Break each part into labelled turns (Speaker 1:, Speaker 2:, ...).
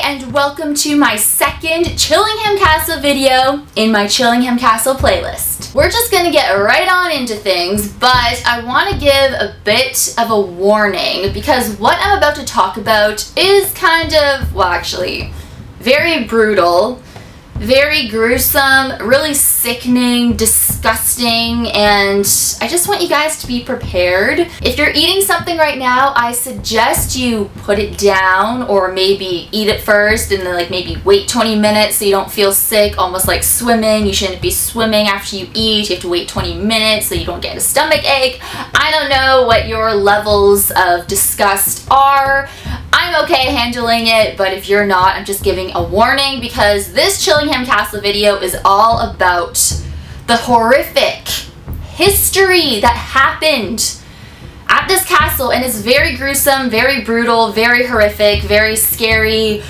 Speaker 1: and welcome to my second Chillingham Castle video in my Chillingham Castle playlist. We're just gonna get right on into things, but I want to give a bit of a warning because what I'm about to talk about is kind of, well, actually, very brutal, very gruesome, really sickening, disgusting, and I just want you guys to be prepared. If you're eating something right now, I suggest you put it down or maybe eat it first and then maybe wait 20 minutes so you don't feel sick, almost like swimming. You shouldn't be swimming after you eat. You have to wait 20 minutes so you don't get a stomach ache. I don't know what your levels of disgust are. I'm okay handling it, but if you're not, I'm just giving a warning because this Chillingham Castle video is all about the horrific history that happened at this castle, and it's very gruesome, very brutal, very horrific, very scary.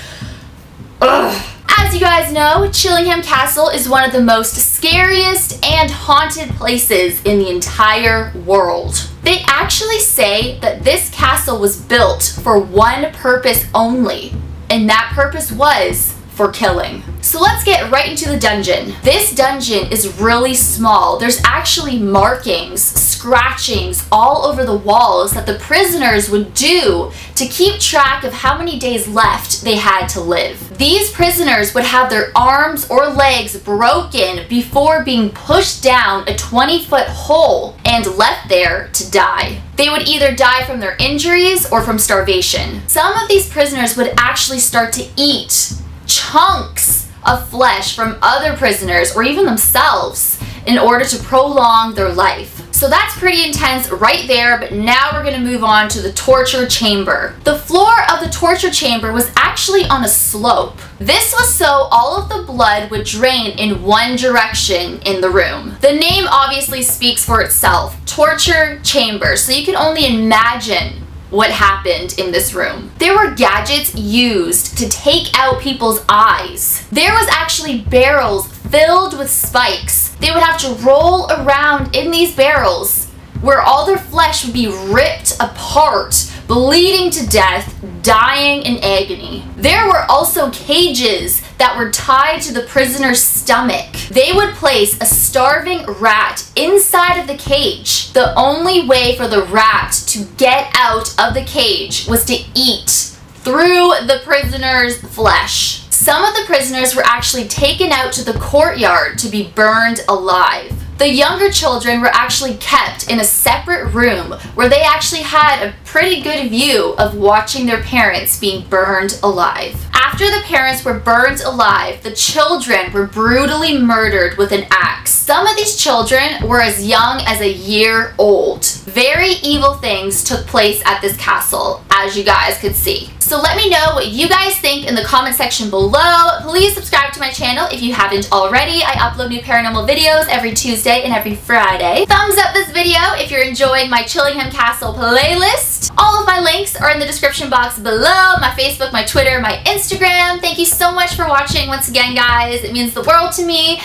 Speaker 1: Ugh. As you guys know, Chillingham Castle is one of the most scariest and haunted places in the entire world. They actually say that this castle was built for one purpose only, and that purpose was for killing. So let's get right into the dungeon. This dungeon is really small. There's actually markings, scratchings all over the walls that the prisoners would do to keep track of how many days left they had to live. These prisoners would have their arms or legs broken before being pushed down a 20-foot hole and left there to die. They would either die from their injuries or from starvation. Some of these prisoners would actually start to eat chunks of flesh from other prisoners or even themselves in order to prolong their life. So that's pretty intense right there, but now we're gonna move on to the torture chamber. The floor of the torture chamber was actually on a slope. This was so all of the blood would drain in one direction in the room. The name obviously speaks for itself, torture chamber, so you can only imagine what happened in this room. There were gadgets used to take out people's eyes. There was actually barrels filled with spikes. They would have to roll around in these barrels where all their flesh would be ripped apart, bleeding to death, dying in agony. There were also cages that were tied to the prisoner's stomach. They would place a starving rat inside of the cage. The only way for the rat to get out of the cage was to eat through the prisoner's flesh. Some of the prisoners were actually taken out to the courtyard to be burned alive. The younger children were actually kept in a separate room where they actually had a pretty good view of watching their parents being burned alive. After the parents were burned alive, the children were brutally murdered with an axe. Some of these children were as young as a year old. Very evil things took place at this castle, as you guys could see. So let me know what you guys think in the comment section below. Please subscribe to my channel if you haven't already. I upload new paranormal videos every Tuesday and every Friday. Thumbs up this video if you're enjoying my Chillingham Castle playlist. All of my links are in the description box below. My Facebook, my Twitter, my Instagram. Thank you so much for watching once again, guys. It means the world to me.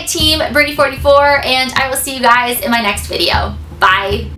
Speaker 1: #team Birdie44, and I will see you guys in my next video. Bye.